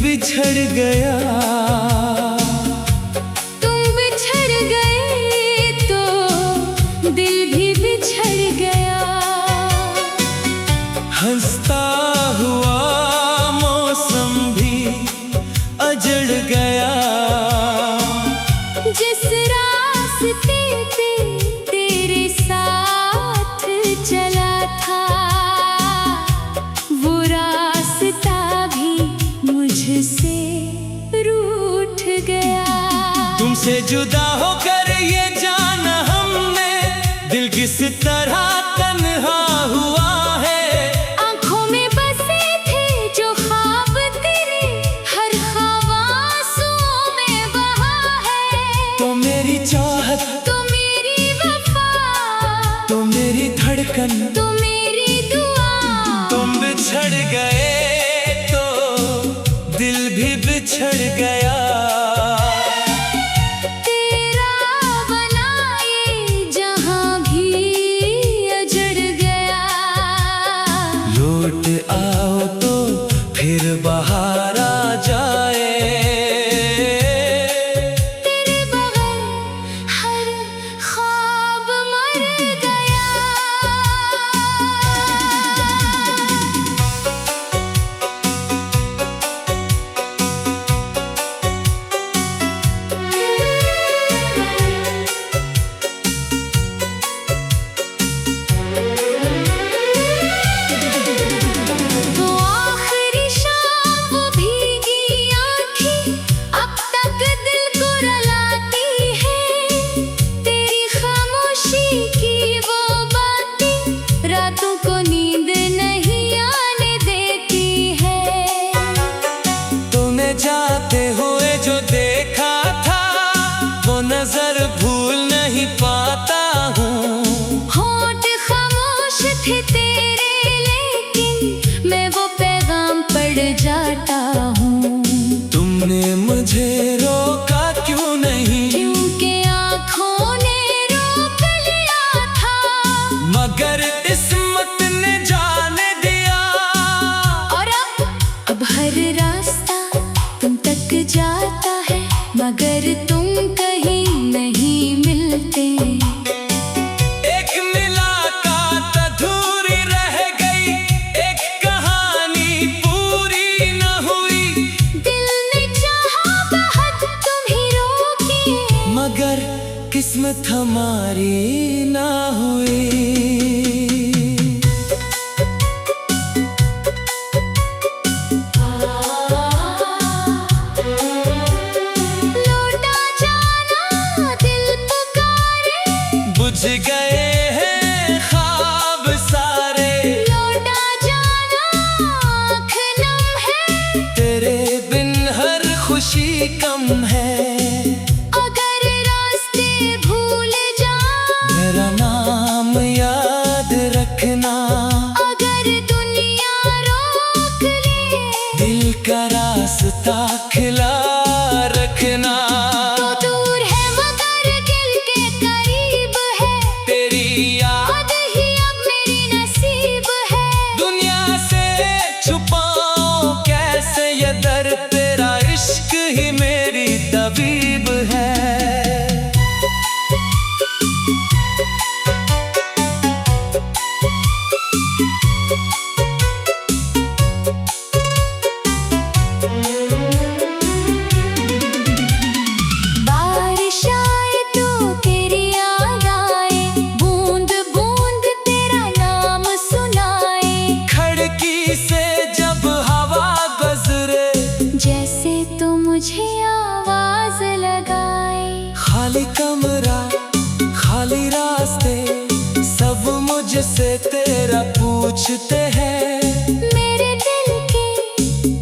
बिछड़ गया। तुम बिछड़ गए तो दिल भी बिछड़ गया। हंसता हुआ मौसम भी अजड़ गया। जिस रास्ते पे तेरे साथ चला था वो रास्ता भी मुझसे रूठ गया। तुमसे जुदा होकर ये जाना हमने दिल किस तरह तन्हा हुआ है। आंखों में बसे थे जो ख्वाब तेरे हर ख्वाब आंसुओं में बहा है। तो मेरी चाहत, तो मेरी वफा, तो मेरी धड़कन, तो मेरी दुआ। तुम बिछड़ गए तो दिल भी बिछड़ गया। तेरा बनाए जहां भी अजड़ गया। लौट आओ तो फिर बाहर आ जाए। तेरे बगैर हर ख्वाब मर गया। वो आखिरी शाम, वो भीगी आँखें अब तक दिल को रुलाती है। तेरी खामोशी की वो बातें रातों को नींद नहीं आने देती है। तूने जाते हुए जो देखा था वो नजर भूल नहीं पाता हूँ। होंठ खामोश थे तेरे लेकिन मैं वो पैगाम पढ़ जाता हूँ। तुमने मुझे रोका क्यों नहीं, क्योंकि आँखों ने रोक लिया था। मगर किस्मत ने जाने दिया। और अब हर रास्ता तुम तक जाता है मगर तुम कहीं नहीं मिलते। एक मुलाकात अधूरी रह गई, एक कहानी पूरी न हुई। दिल ने चाहा बहुत तुम्हें रोके मगर किस्मत हमारी ना हुई। लौटा जाना दिल पुकारे, बुझ गए हैं ख्वाब सारे। लौटा जाना आँख नम है। तेरे बिन हर खुशी कम है। अगर रास्ते भूल जाऊं, मेरा नाम याद रखना। अगर दुनिया रोक ले दिल का रास्ता खिला रखना। तो दूर है मगर दिल के करीब है। तेरी याद याद ही अब मेरी नसीब है। दुनिया से छुपाओ कैसे ये दर्द, तेरा इश्क ही मेरी तबीब है। बारिश आए तो तेरी याद आए, बूंद बूंद तेरा नाम सुनाए। खिड़की से जब हवा गुजरे, जैसे तो मुझे आवाज लगाए। खाली कमरा खाली रास्ते सब मुझसे तेरा पूछते हैं। मेरे दिल के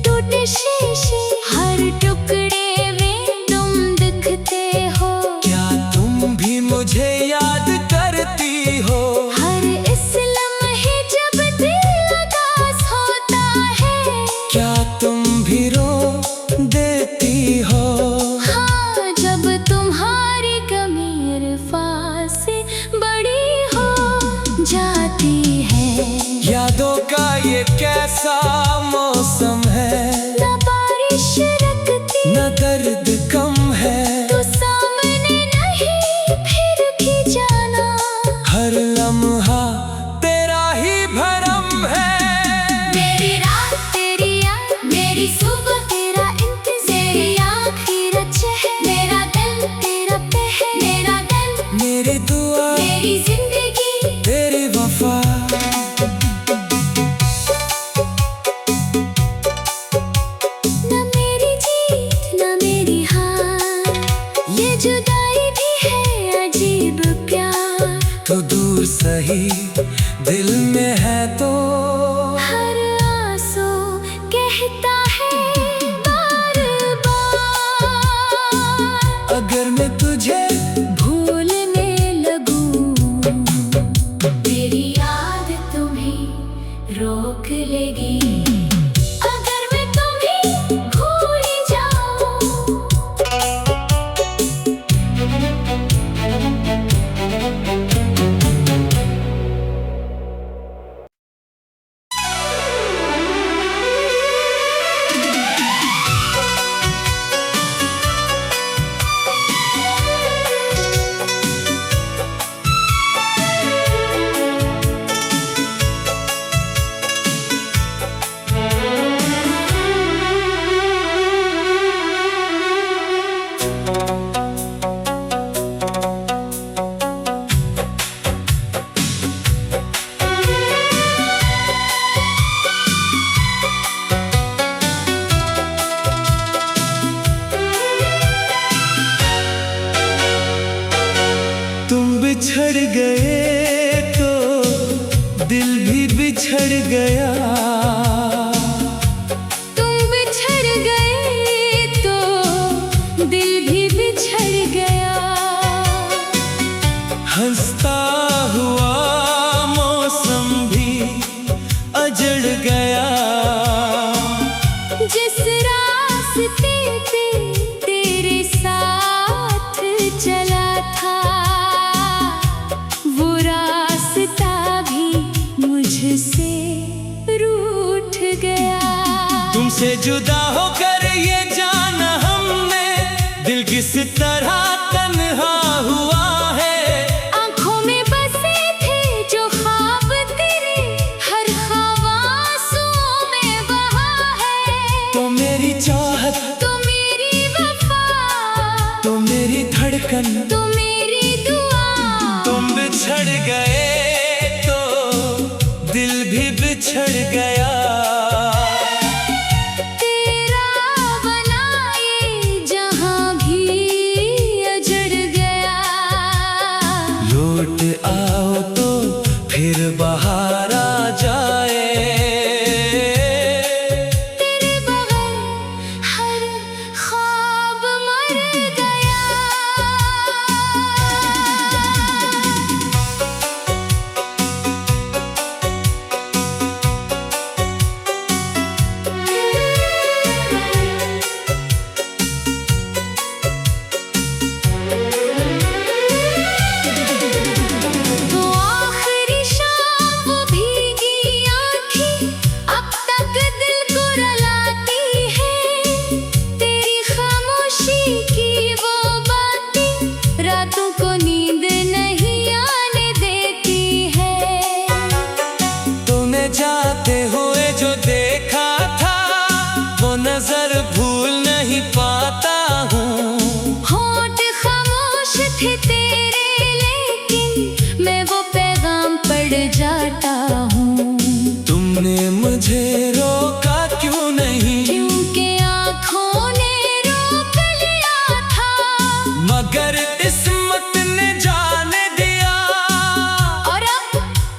टूटे शीशे हर टुकड़े में तुम दिखते हो। क्या तुम भी मुझे याद करती हो। हर इस लम्हे जब दिल उदास होता है, क्या तुम भी रो देती हो। हाँ जब तुम्हारी कमी इरफा से बड़ी हो जाती है। यादों का ये कैसा मौसम है। न बारिश न दर्द कम है, तो सामने नहीं फिर भी जाना। हर लम्हा तेरा ही भरम है। मेरी रात तेरी याद, मेरी सुबह तेरा इंतज़ार, मेरी आँखें रचे है, मेरा दिल तेरा पे है, मेरा दिल मेरी दुआ, मेरी जिंदगी तेरी वफा। न मेरी जीत न मेरी हार, ये जुदाई भी है अजीब प्यार। तो दूर सही दिल में है तो हर आंसू कहता है बार बार। अगर मैं तुझे भूलने लगूं, मेरी याद तुम्हें रोक लेगी। अगर मैं तुम्हें भूल जाऊं, तुम बिछड़ गए तो दिल भी बिछड़ गया। तुम बिछड़ गए तो दिल भी बिछड़ गया। हंसता हुआ मौसम भी अजड़ गया। जिस रास्ते पे तेरे साथ चला था, वो रास्ता भी मुझसे रूठ गया। तुमसे जुदा होकर ये जाना हमने, दिल किस तरह तन्हा हुआ है। आँखों में बसे थे जो ख्वाब तेरे, हर ख्वाब आंसुओं में बहा है। तो मेरी चाहत, तो मेरी वफा, तो मेरी धड़कन, तो मेरी दुआ। तुम बिछड़ गए तो दिल भी बिछड़ गया। तेरा बनाए जहां भी अजड़ गया। लौट आओ तो फिर बाहर आ जाए। तेरे बगैर हर ख्वाब मर गया। वो आखिरी शाम, वो भीगी आँखें अब तक दिल को रुलाती है। तेरी खामोशी की वो बातें रातों को नींद नहीं आने देती है। तूने जाते हुए जो देखा था, वो नजर भूल नहीं पाता हूँ। होंठ खामोश थे तेरे, लेकिन मैं वो पैगाम पढ़ जाता हूँ। तुमने मुझे रोका क्यों नहीं, क्योंकि आँखों ने रोक लिया था। मगर किस्मत ने जाने दिया। और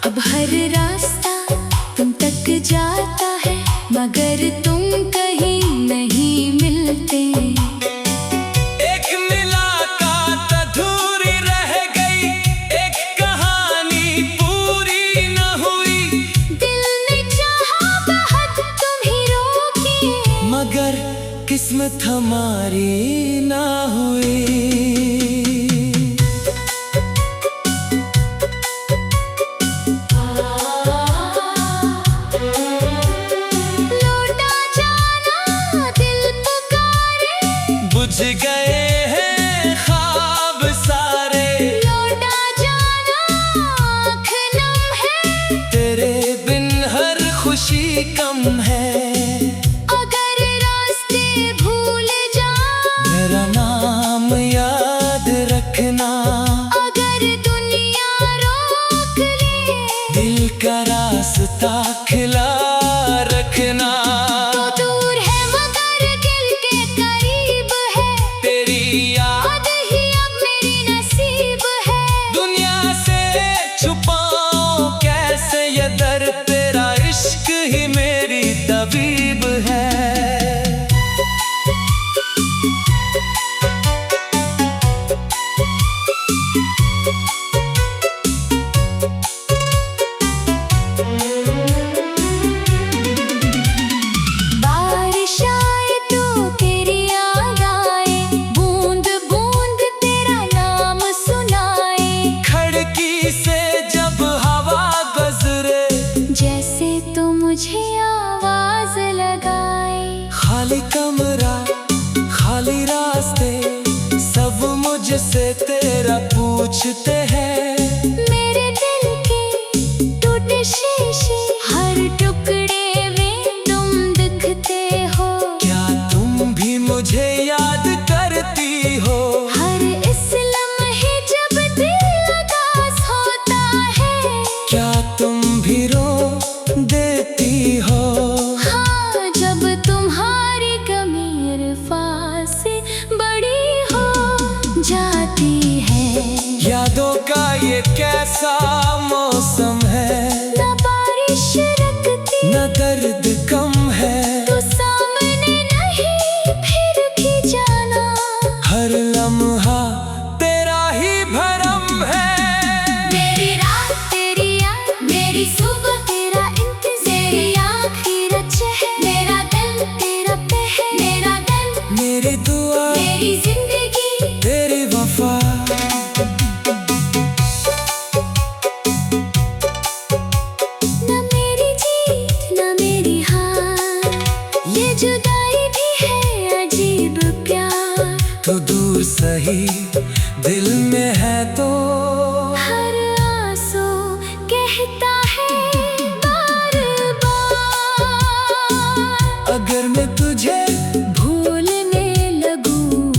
अब हर रास्ता तुम तक जाता है, मगर तुम कहीं नहीं मिलते। एक मुलाकात अधूरी रह गई, एक कहानी पूरी न हुई। दिल ने चाहा बहुत तुम्हें रोके, मगर किस्मत हमारी ना हुई। लौटा जाना दिल पुकारे, बुझ गए हैं ख्वाब सारे, लौटा जाना आँख नम है, तेरे बिन हर खुशी कम है। अगर रास्ते भूल जाऊं मेरा नाम याद रखना, अगर दुनिया रोक ले दिल का रास्ता खिला रखना। तो दूर है मगर दिल के करीब है, तेरी याद याद ही अब मेरी नसीब है। दुनिया से छुपाऊं कैसे ये दर्द, तेरा इश्क ही मेरी तबीब है। बारिश आए तो तेरी याद आए, बूंद बूंद तेरा नाम सुनाए, खिड़की से जब हवा गुजरे, जैसे तो मुझे आवाज लगाए। खाली कमरा खाली रास्ते, सब मुझसे तेरा पूछते हैं। मेरे दिल के टूटे शीशे, हर टुकड़े में तुम दिखते हो, क्या तुम भी मुझे याद करती हो? हर इस लम्हे जब दिल उदास होता है, क्या तुम भी रो देती हो? हाँ, जब तुम्हारी कमी इरफान से बड़ी हो जाती है। यादों का ये कैसा मौसम है, न बारिश रखती न दर्द कम है, तो सामने नहीं फिर भी जाना, हर लम्हा तेरा ही भरम है। मेरी रात तेरी याद, मेरी सुबह तेरा इंतज़ार, तेरी आखिरत शहर, मेरा दिल तेरा पहर, मेरा दिल मेरी दुआ मेरी जिंदगी, तेरी वफा, न मेरी जीत न मेरी हार, ये जुदाई भी है अजीब प्यार। तो दूर सही दिल में है तो हर आंसू कहता है बार बार, अगर मैं तुझे भूलने लगूं,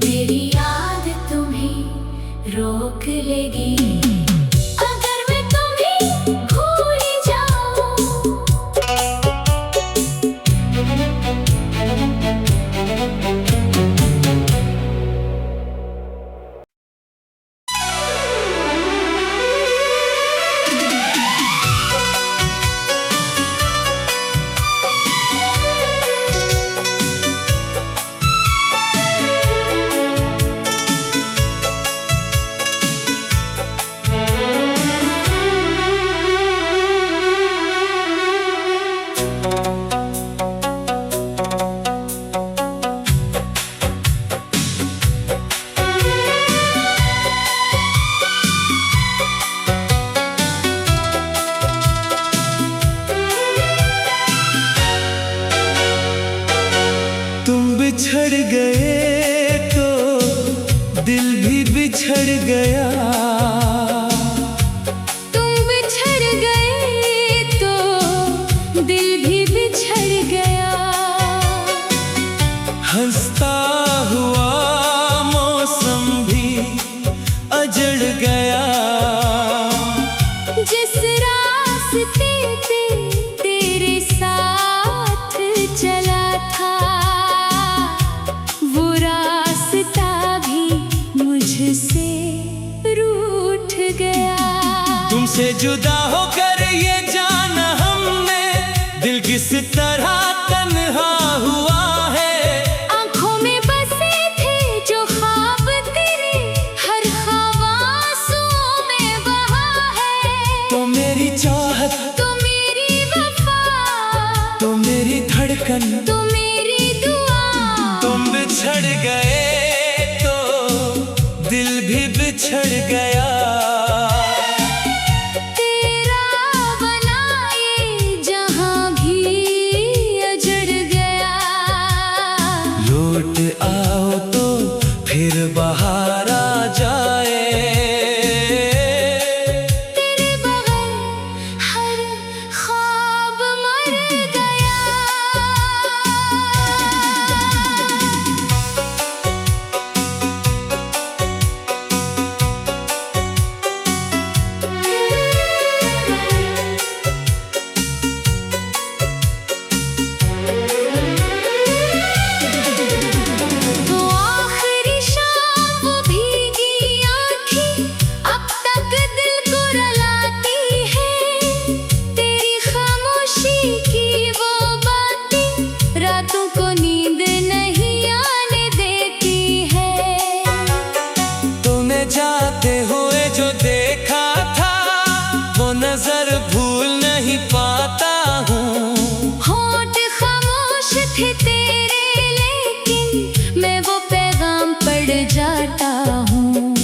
तेरी याद तुम्हें रोक लेगी। अगर मैं तुम्हें भूल जाऊं, तुम बिछड़ गए तो दिल भी बिछड़ गया, तुम बिछड़ गए तो दिल भी बिछड़ गया, हंसता हुआ मौसम भी अजड़ गया। जिस रास्ते पे तेरे साथ चला था, वो रास्ता भी मुझसे रूठ गया। तुमसे जुदा होकर ये जाना हमने, दिल किस तरह तन्हा हुआ है। आँखों में बसे थे जो ख्वाब तेरे, हर ख्वाब आंसुओं में बहा है। तो मेरी चाहत, तो मेरी वफा, तो मेरी धड़कन, तो मेरी दुआ, तुम बिछड़ गए तो दिल भी बिछड़ गया। तेरा बनाए जहाँ भी को नींद नहीं आने देती है। तूने जाते हुए जो देखा था वो नजर भूल नहीं पाता हूँ। होठ खामोश थे तेरे लेकिन मैं वो पैगाम पढ़ जाता हूँ।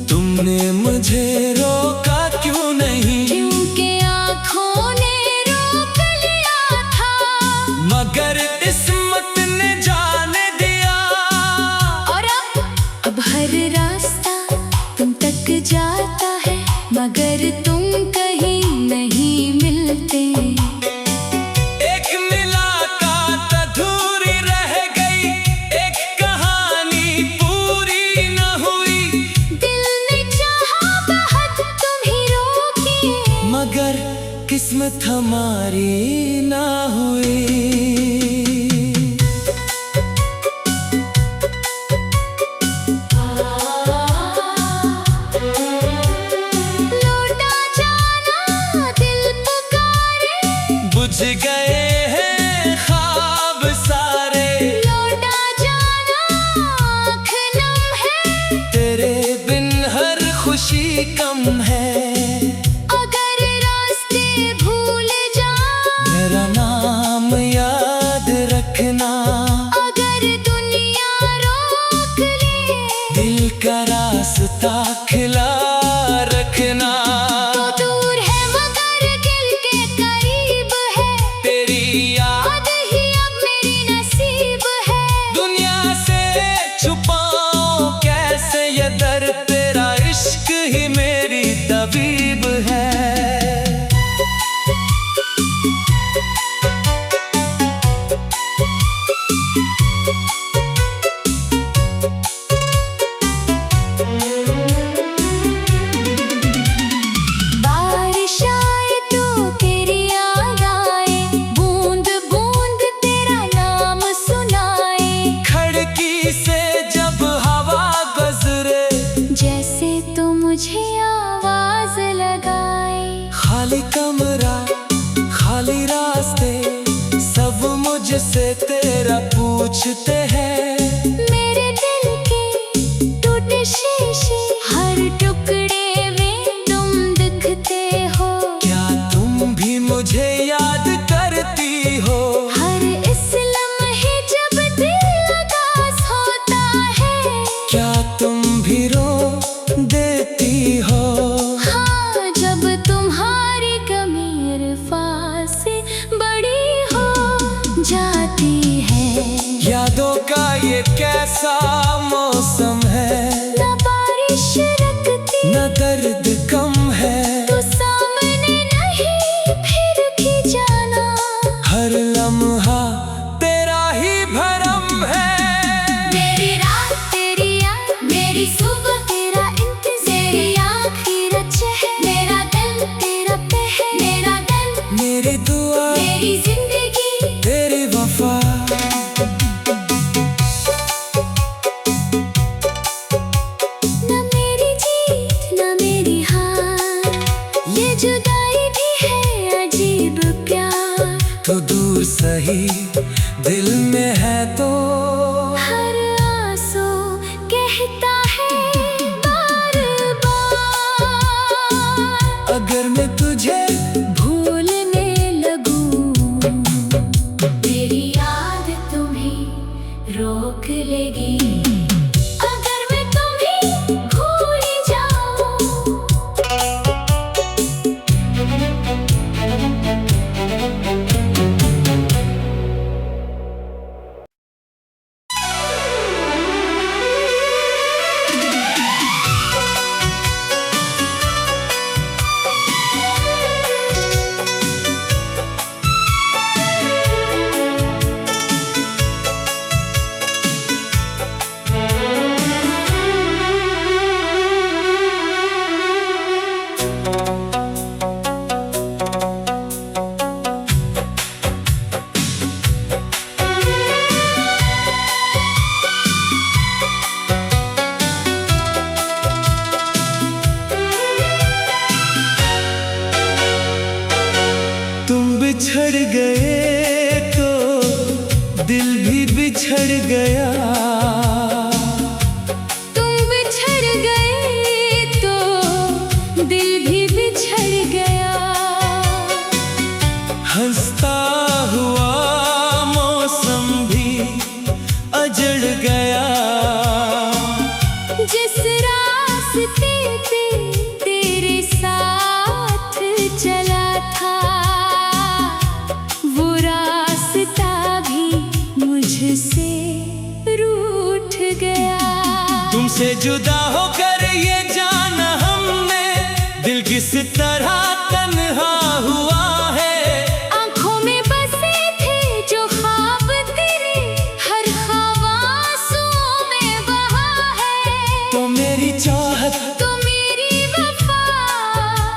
तुमने मुझे रोका क्यों नहीं? क्योंकि आँखों ने रोक लिया था। मगर किस्मत ने जाने दिया। और अब हर रास्ता तुम तक जाता है मगर तुम कहीं नहीं मिलते। एक मुलाकात अधूरी रह गई, एक कहानी पूरी न हुई। दिल ने चाहा बहुत तुम ही रोके मगर किस्मत हमारी ना हुई। लौटा जाना दिल पुकारे, बुझ गए हैं ख्वाब सारे। लौटा जाना आँख नम है, तेरे बिन हर खुशी कम है। अगर रास्ते भूल जाऊं, मेरा नाम याद रखना। अगर दुनिया रोक ले दिल का रास्ता खिला रखना। तो दूर है मगर दिल के करीब है। तेरी याद खुद ही अब मेरी नसीब है। दुनिया से छुपाऊं कैसे ये दर्द, तेरा इश्क ही मेरी तबीब है। बारिश आए तो तेरी याद आए, बूंद बूंद तेरा नाम सुनाए। खिड़की से जब हवा गुजरे, जैसे तो मुझे आवाज लगाए। खाली कमरा खाली रास्ते, सब मुझसे तेरा पूछते हैं। मेरे दिल के टूटे शीशे, हर टुकड़े में तुम दिखते हो। क्या तुम भी मुझे याद करती हो? हर इस लम्हे जब दिल उदास होता है, क्या तुम भी रो देती हो? हाँ जब तुम्हारी कमी इरफान से बड़ी हो जाती है। यादों का ये कैसा मौसम है, न बारिश रखती न दर्द कम है। तो सामने नहीं फिर भी जाना, हर लम्हा तेरा ही भरम है। मेरी रात तेरी याद, मेरी सुबह तेरा इंतज़ार, मेरी आखिरत है मेरा दिल तेरा पे है। मेरा दिल मेरी दुआ मेरी जिंदगी तेरी वफा। न मेरी जीत न मेरी हार, ये जुदाई भी है अजीब प्यार। तो दूर सही दिल में है तो हर आंसू कहता है बार बार, अगर मैं तुझे भूलने लगूं तेरी याद तुम्हें रोक लेगी। अगर मैं तुम्हें भूल जाऊं, बिछड़ गया। तुम बिछड़ गए तो दिल भी बिछड़ गया। हंसता हुआ मौसम भी अजड़ गया। जिस रास्ते पे तेरे साथ चला था वो रास्ता भी मुझसे रूठ गया। तुमसे जुदा होकर ये जाना हमने, दिल किस तरह तन्हा हुआ है। आंखों में बसे थे जो ख्वाब तेरे, हर ख्वाब आंसुओं में बहा है। तो मेरी चाहत, तो मेरी वफा,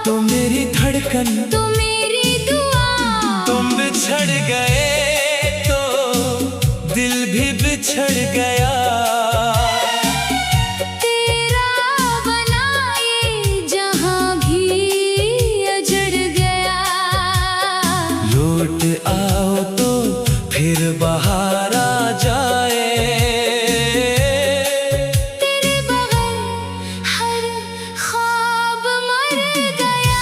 तो मेरी धड़कन, तो मेरी दुआ। तुम बिछड़ गए तो दिल भी बिछड़ गया। तेरा बनाए जहां भी अजड़ गया। लौट आओ तो फिर बाहर आ जाए। तेरे बगैर हर ख्वाब मर गया।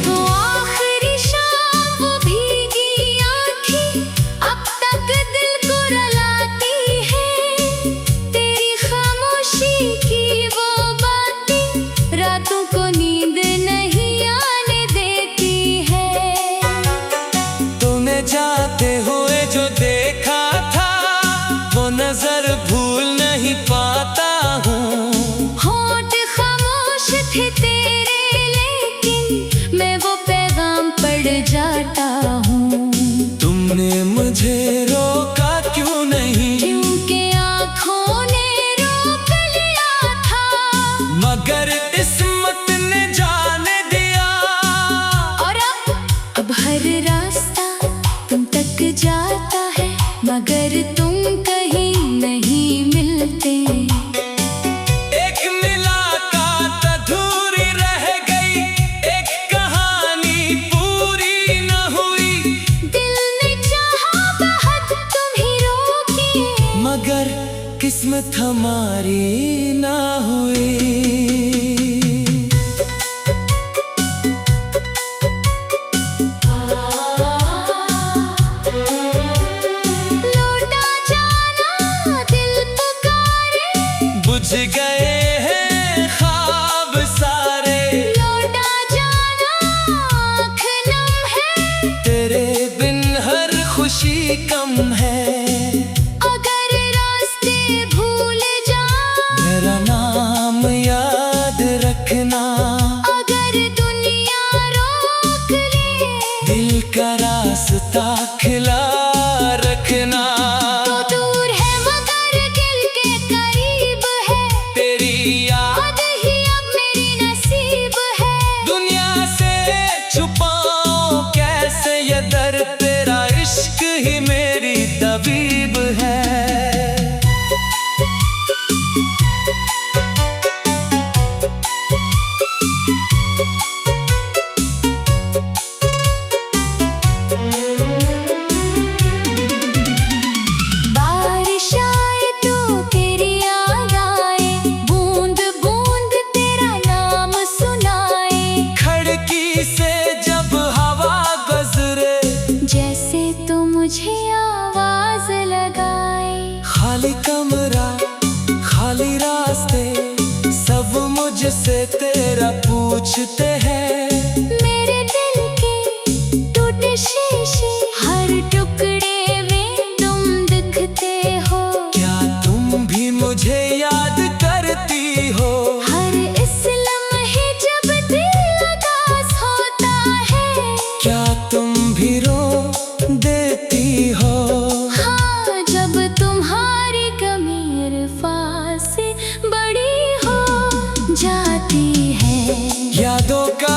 वो आखिरी शाम, वो भीगी आँखें अब तक दिल को रुलाती है। तेरी खामोशी की वो बातें रातों को नींद नहीं आने देती है। तूने जाते हुए जो देखा था वो नजर भूल नहीं पाता हूँ। होंठ खामोश थे तेरे लेकिन मैं वो पैगाम पढ़ जाता हूँ। तुमने मुझे रोका क्यों नहीं, क्योंकि आँखों ने रोक लिया था। मगर किस्मत ने जाने दिया। और अब हर रास्ता तुम तक जाता है, मगर तुम कहीं नहीं मिलते। एक मुलाकात अधूरी रह गई, एक कहानी पूरी न हुई। दिल ने चाहा बहुत तुम ही रोके, मगर किस्मत हमारी ना हुई। लौटा जाना दिल पुकारे, बुझ गए हैं ख्वाब सारे। लौटा जाना आँख नम है। तेरे बिन हर खुशी कम है। अगर रास्ते भूल जाऊं, मेरा नाम याद रखना। अगर दुनिया रोक ले, दिल का रास्ता खिला रखना। तो दूर है मगर दिल के करीब है। तेरी याद खुद ही अब मेरी नसीब है। दुनिया से छुपाऊं कैसे ये दर्द, तेरा इश्क ही मेरी तबीब है। बारिश आए तो तेरी याद आए, बूंद बूंद तेरा नाम सुनाए। खिड़की से जब हवा गुजरे, जैसे तो मुझे आवाज लगाए। खाली कमरा खाली रास्ते, सब मुझसे तेरा पूछते हैं। मेरे दिल के टूटे शीशे, हर टुकड़े में तुम दिखते हो। क्या तुम भी मुझे याद करती हो? हर इस लम्हे जब दिल उदास होता है, क्या तुम भी रो देती हो? हाँ, जब तुम्हारी कमी इरफा से बड़ी हो जाती है। यादों का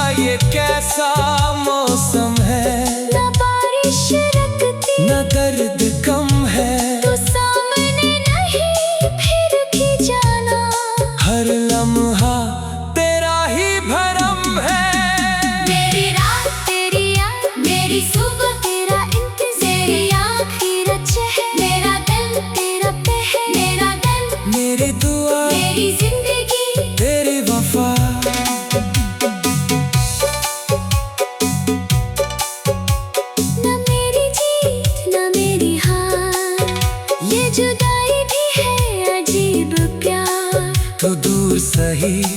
सही।